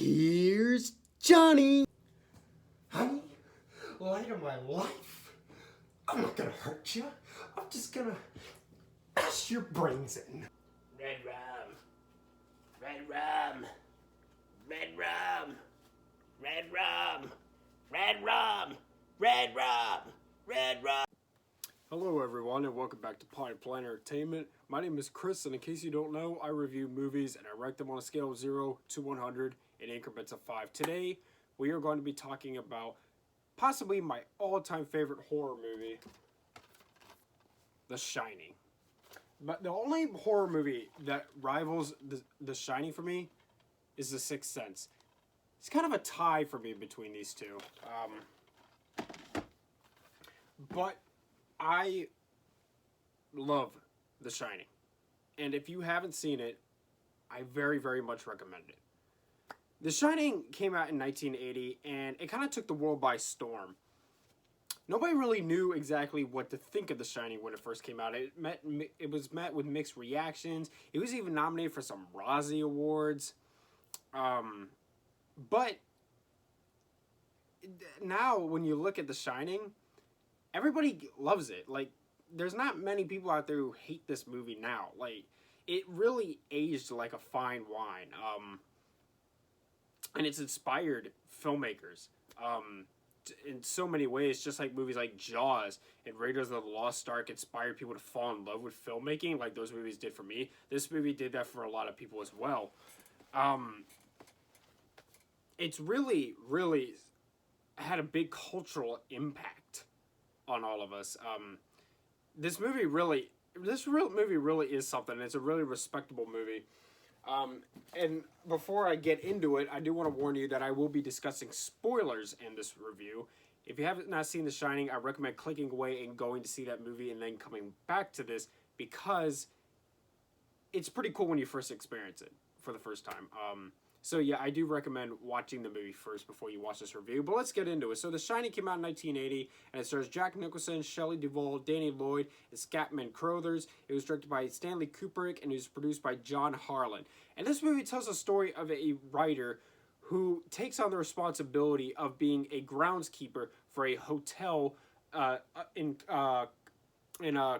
Here's Johnny. Honey, light of my life. I'm not gonna hurt you. I'm just gonna bash your brains in. Red rum. Red rum. Red rum. Red rum. Red rum. Red rum. Red rum. Hello everyone and welcome back to Pine Plan Entertainment. My name is Chris and in case you don't know, I review movies and I rank them on a scale of 0 to 100 in increments of 5. Today, we are going to be talking about possibly my all-time favorite horror movie, The Shining. But the only horror movie that rivals The Shining for me is The Sixth Sense. It's kind of a tie for me between these two. But I love The Shining. And if you haven't seen it, I very, very much recommend it. The Shining came out in 1980, and it kind of took the world by storm. Nobody really knew exactly what to think of The Shining when it first came out. It was met with mixed reactions. It was even nominated for some Razzie Awards. But now, when you look at The Shining, everybody loves it. Like, there's not many people out there who hate this movie now. Like, it really aged like a fine wine. And it's inspired filmmakers in so many ways, just like movies like Jaws and Raiders of the Lost Ark inspired people to fall in love with filmmaking like those movies did for me. This movie did that for a lot of people as well. It's really, really had a big cultural impact on all of us. This movie really is something. It's a really respectable movie. And before I get into it, I do want to warn you that I will be discussing spoilers in this review. If you have not seen The Shining, I recommend clicking away and going to see that movie and then coming back to this because it's pretty cool when you first experience it for the first time. So yeah, I do recommend watching the movie first before you watch this review. But let's get into it. So The Shining came out in 1980, and it stars Jack Nicholson, Shelley Duvall, Danny Lloyd, and Scatman Crothers. It was directed by Stanley Kubrick, and it was produced by John Harlan. And this movie tells the story of a writer who takes on the responsibility of being a groundskeeper for a hotel in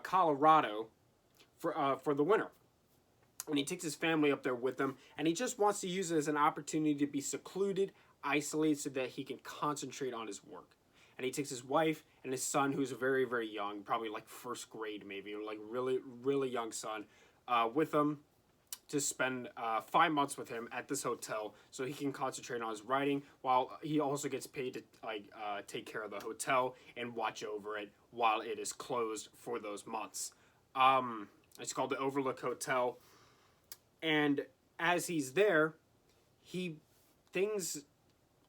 Colorado for the winter. And he takes his family up there with him, and he just wants to use it as an opportunity to be secluded, isolated, so that he can concentrate on his work. And he takes his wife and his son, who's very, very young, probably like first grade maybe, or like really, really young son, with him to spend 5 months with him at this hotel so he can concentrate on his writing, while he also gets paid to take care of the hotel and watch over it while it is closed for those months. It's called the Overlook Hotel. And as he's there, things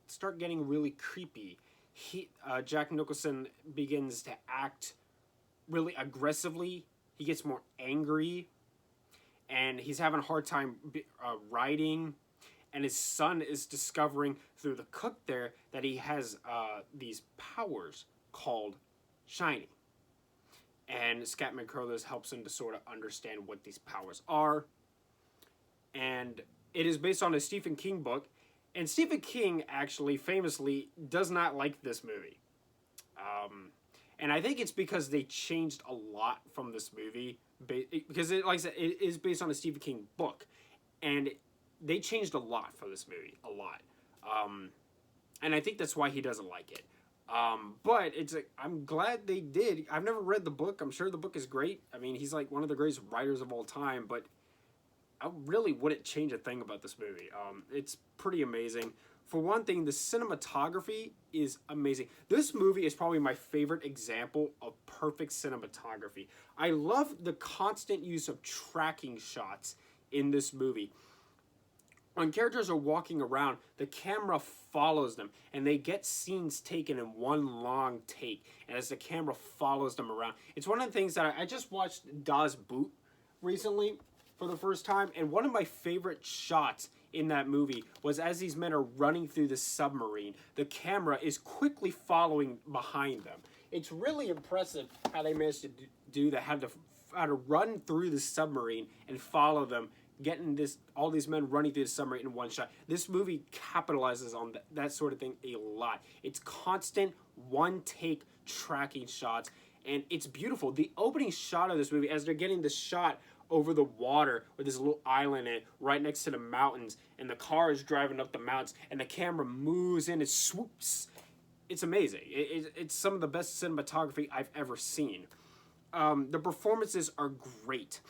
start getting really creepy. Jack Nicholson begins to act really aggressively. He gets more angry, and he's having a hard time writing. And his son is discovering through the cook there that he has these powers called Shining. And Scatman Crothers helps him to sort of understand what these powers are. And it is based on a Stephen King book. And Stephen King actually famously does not like this movie. And I think it's because they changed a lot from this movie. Because, like I said, it is based on a Stephen King book. And they changed a lot for this movie. A lot. And I think that's why he doesn't like it. But I'm glad they did. I've never read the book. I'm sure the book is great. I mean, he's like one of the greatest writers of all time. But I really wouldn't change a thing about this movie. It's pretty amazing. For one thing, the cinematography is amazing. This movie is probably my favorite example of perfect cinematography. I love the constant use of tracking shots in this movie. When characters are walking around, the camera follows them, and they get scenes taken in one long take, and as the camera follows them around. It's one of the things that I just watched Das Boot recently for the first time, and one of my favorite shots in that movie was as these men are running through the submarine, the camera is quickly following behind them. It's really impressive how they managed to do that, how to run through the submarine and follow them, getting all these men running through the submarine in one shot. This movie capitalizes on that sort of thing a lot. It's constant one take tracking shots, and it's beautiful. The opening shot of this movie, as they're getting this shot over the water with this little island in it, right next to the mountains, and the car is driving up the mountains, and the camera moves in, it swoops. It's amazing. It's some of the best cinematography I've ever seen. The performances are great.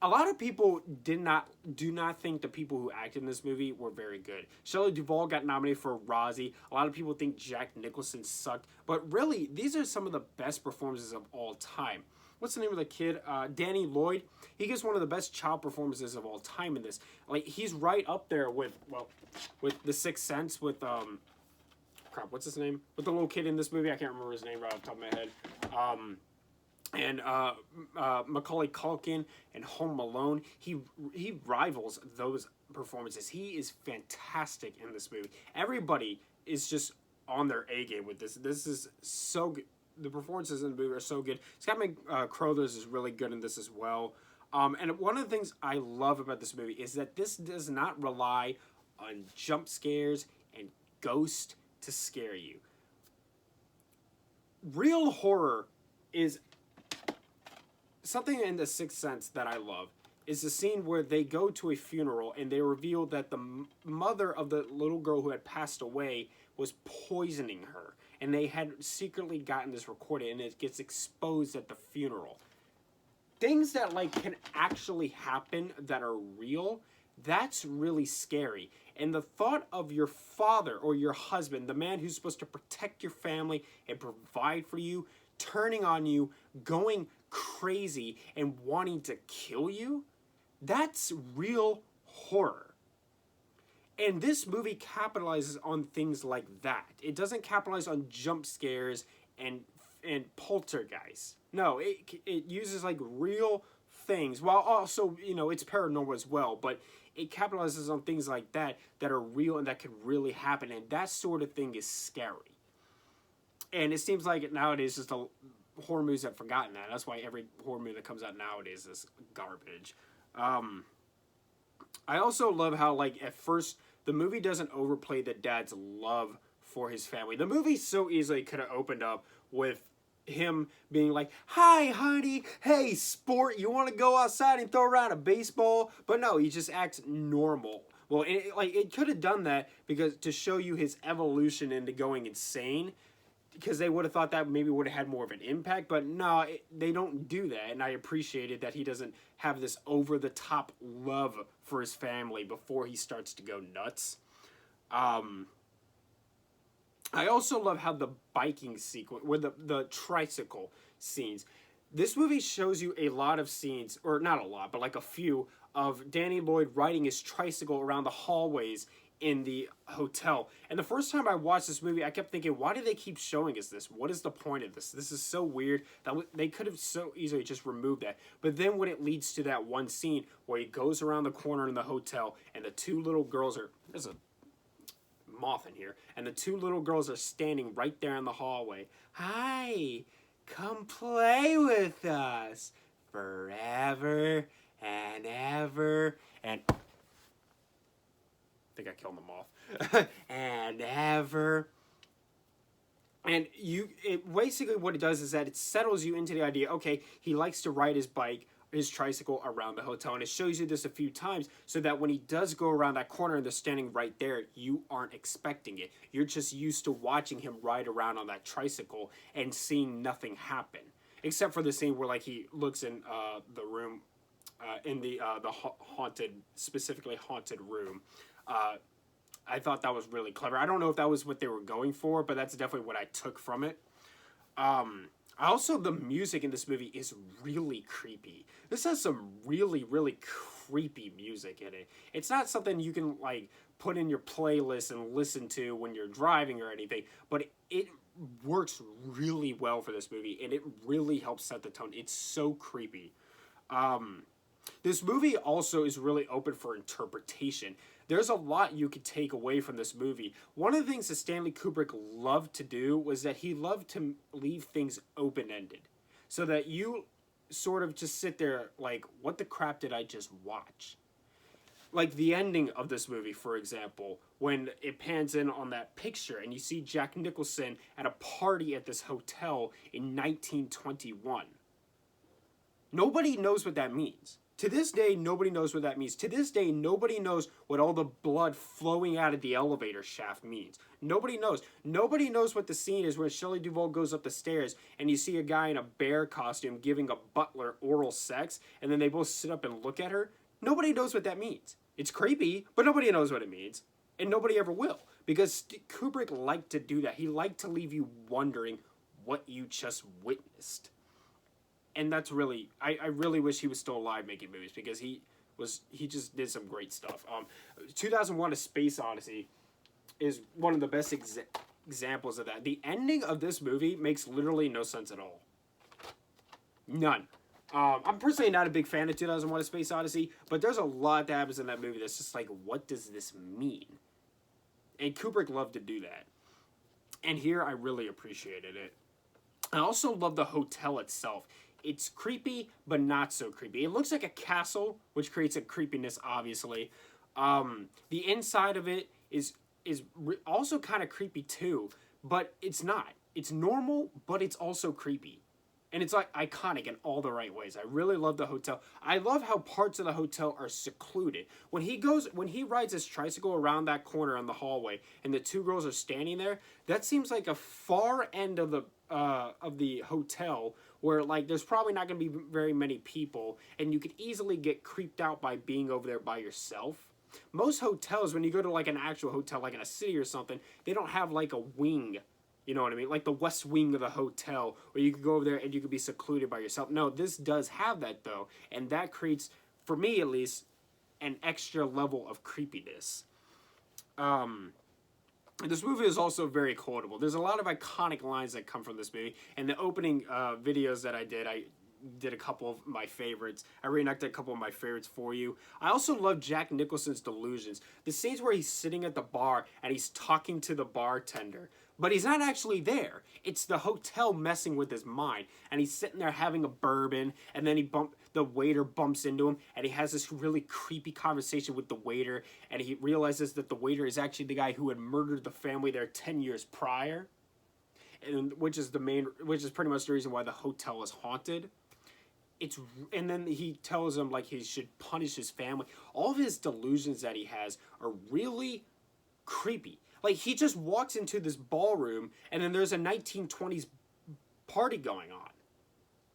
A lot of people do not think the people who acted in this movie were very good. Shelley Duvall got nominated for a Razzie. A lot of people think Jack Nicholson sucked, but really, these are some of the best performances of all time. What's the name of the kid? Danny Lloyd. He gives one of the best child performances of all time in this. Like, he's right up there with The Sixth Sense, with crap, what's his name? With the little kid in this movie, I can't remember his name right off the top of my head. And Macaulay Culkin and Home Alone. He rivals those performances. He is fantastic in this movie. Everybody is just on their A game with this. This is so good. The performances in the movie are so good. Scott McCrothers is really good in this as well. And one of the things I love about this movie is that this does not rely on jump scares and ghosts to scare you. Real horror is something in The Sixth Sense that I love. Is the scene where they go to a funeral and they reveal that the mother of the little girl who had passed away was poisoning her. And they had secretly gotten this recorded, and it gets exposed at the funeral. Things that can actually happen that are real, that's really scary. And the thought of your father or your husband, the man who's supposed to protect your family and provide for you, turning on you, going crazy and wanting to kill you, that's real horror. And this movie capitalizes on things like that. It doesn't capitalize on jump scares and poltergeists. No, it uses real things, while also, it's paranormal as well, but it capitalizes on things like that are real and that could really happen, and that sort of thing is scary. And it seems like nowadays just horror movies have forgotten that. That's why every horror movie that comes out nowadays is garbage. I also love how, at first, the movie doesn't overplay the dad's love for his family. The movie so easily could have opened up with him being like, "Hi, honey. Hey, sport, you want to go outside and throw around a baseball?" But no, he just acts normal. Well, it could have done that because to show you his evolution into going insane, because they would have thought that maybe would have had more of an impact, but no, they don't do that, and I appreciated that he doesn't have this over-the-top love for his family before he starts to go nuts. I also love how the biking sequence, with the tricycle scenes, this movie shows you a lot of scenes, or not a lot, but a few, of Danny Lloyd riding his tricycle around the hallways in the hotel. And the first time I watched this movie, I kept thinking, why do they keep showing us this? What is the point of this? This is so weird. They could have so easily just removed that. But then when it leads to that one scene where he goes around the corner in the hotel and the two little girls are... There's a moth in here. And the two little girls are standing right there in the hallway. "Hi, come play with us forever and ever and..." I think I killed the moth. "And ever." And basically what it does is that it settles you into the idea, okay, he likes to ride his tricycle around the hotel, and it shows you this a few times so that when he does go around that corner and they're standing right there, you aren't expecting it. You're just used to watching him ride around on that tricycle and seeing nothing happen. Except for the scene where he looks in the room, in the specifically haunted room. I thought that was really clever. I don't know if that was what they were going for, but that's definitely what I took from it. Also, the music in this movie is really creepy. This has some really, really creepy music in it. It's not something you can put in your playlist and listen to when you're driving or anything, but it works really well for this movie, and it really helps set the tone. It's so creepy. This movie also is really open for interpretation. There's a lot you could take away from this movie. One of the things that Stanley Kubrick loved to do was that he loved to leave things open-ended, so that you sort of just sit there what the crap did I just watch? Like the ending of this movie, for example, when it pans in on that picture and you see Jack Nicholson at a party at this hotel in 1921. Nobody knows what that means. To this day, nobody knows what that means. To this day, nobody knows what all the blood flowing out of the elevator shaft means. Nobody knows. Nobody knows what the scene is when Shelley Duvall goes up the stairs and you see a guy in a bear costume giving a butler oral sex, and then they both sit up and look at her. Nobody knows what that means. It's creepy, but nobody knows what it means. And nobody ever will. Because Kubrick liked to do that. He liked to leave you wondering what you just witnessed. And that's really, I really wish he was still alive making movies, because he just did some great stuff. 2001: A Space Odyssey is one of the best examples of that. The ending of this movie makes literally no sense at all. None. I'm personally not a big fan of 2001: A Space Odyssey, but there's a lot that happens in that movie that's just like, what does this mean? And Kubrick loved to do that. And here I really appreciated it. I also love the hotel itself. It's creepy, but not so creepy. It looks like a castle, which creates a creepiness, obviously. The inside of it is also kind of creepy too, but it's not. It's normal, but it's also creepy. And it's like iconic in all the right ways. I really love the hotel. I love how parts of the hotel are secluded. When he rides his tricycle around that corner in the hallway and the two girls are standing there, that seems like a far end of the hotel where like there's probably not going to be very many people, and you could easily get creeped out by being over there by yourself. Most hotels, when you go to like an actual hotel, like in a city or something, they don't have like a wing. You know what I mean? Like the west wing of the hotel, where you could go over there and you could be secluded by yourself. No, this does have that though, and that creates, for me at least, an extra level of creepiness. This movie is also very quotable. There's a lot of iconic lines that come from this movie, and the opening videos that I did a couple of my favorites. I reenacted a couple of my favorites for you. I also love Jack Nicholson's delusions. The scenes where he's sitting at the bar and he's talking to the bartender, but he's not actually there. It's the hotel messing with his mind, and he's sitting there having a bourbon, and then the waiter bumps into him, and he has this really creepy conversation with the waiter, and he realizes that the waiter is actually the guy who had murdered the family there 10 years prior, and which is pretty much the reason why the hotel is haunted. And then he tells him like he should punish his family. All of his delusions that he has are really creepy. Like, he just walks into this ballroom, and then there's a 1920s party going on.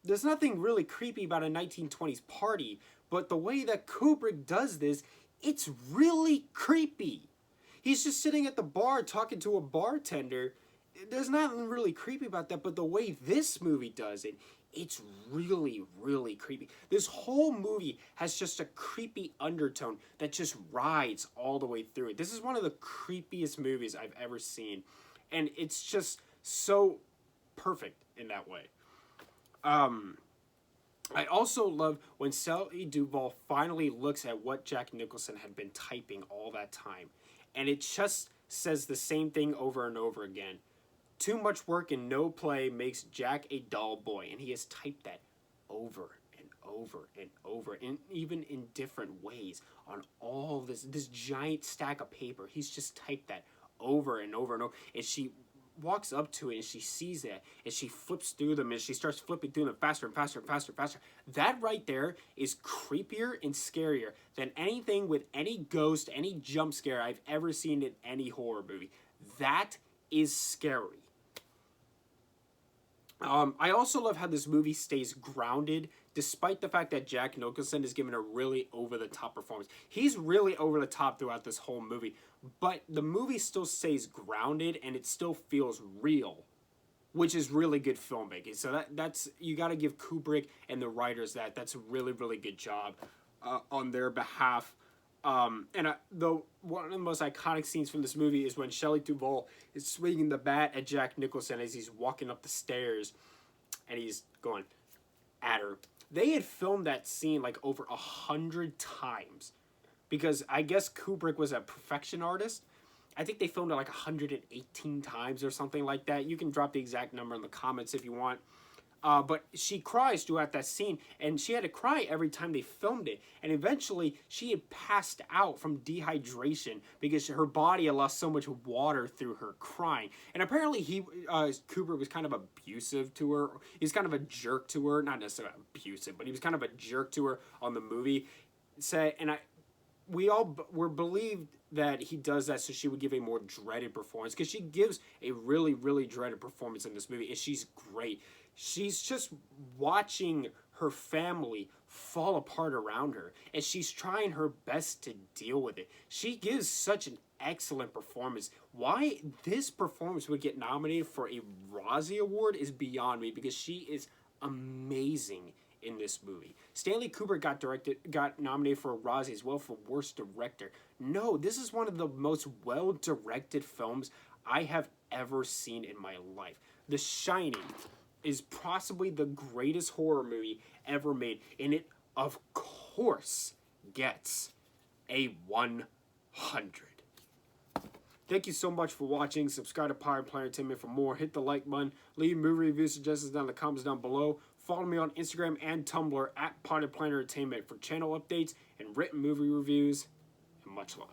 There's nothing really creepy about a 1920s party, but the way that Kubrick does this, it's really creepy. He's just sitting at the bar talking to a bartender. There's nothing really creepy about that, but the way this movie does it, it's really, really creepy. This whole movie has just a creepy undertone that just rides all the way through it. This is one of the creepiest movies I've ever seen, and it's just so perfect in that way. I also love when Shelley Duvall finally looks at what Jack Nicholson had been typing all that time, and it just says the same thing over and over again. Too much work and no play makes Jack a dull boy. And he has typed that over and over and over, and even in different ways on all this giant stack of paper. He's just typed that over and over and over. And she walks up to it and she sees that, and she flips through them, and she starts flipping through them faster and faster and faster and faster. That right there is creepier and scarier than anything with any ghost, any jump scare I've ever seen in any horror movie. That is scary. I also love how this movie stays grounded, despite the fact that Jack Nicholson is given a really over-the-top performance. He's really over-the-top throughout this whole movie, but the movie still stays grounded, and it still feels real, which is really good filmmaking. So that's you got to give Kubrick and the writers that. That's a really, really good job on their behalf. One of the most iconic scenes from this movie is when Shelley Duvall is swinging the bat at Jack Nicholson as he's walking up the stairs, and he's going at her. They had filmed that scene like over 100 times, because I guess Kubrick was a perfection artist. I think they filmed it like 118 times or something like that. You can drop the exact number in the comments if you want. But she cries throughout that scene, and she had to cry every time they filmed it. And eventually, she had passed out from dehydration because her body had lost so much water through her crying. And apparently, Kubrick was kind of abusive to her. He's kind of a jerk to her, not necessarily abusive, but he was kind of a jerk to her on the movie set. And we all were believed that he does that so she would give a more dreaded performance, because she gives a really, really dreaded performance in this movie, and she's great. She's just watching her family fall apart around her, and she's trying her best to deal with it. She gives such an excellent performance. Why this performance would get nominated for a Razzie Award is beyond me, because she is amazing in this movie. Stanley Kubrick got nominated for a Razzie as well for Worst Director. No, this is one of the most well-directed films I have ever seen in my life. The Shining is possibly the greatest horror movie ever made, and it, of course, gets a 100. Thank you so much for watching. Subscribe to Potted Planet Entertainment for more. Hit the like button. Leave movie review suggestions down in the comments down below. Follow me on Instagram and Tumblr at Potted Planet Entertainment for channel updates and written movie reviews. And much love.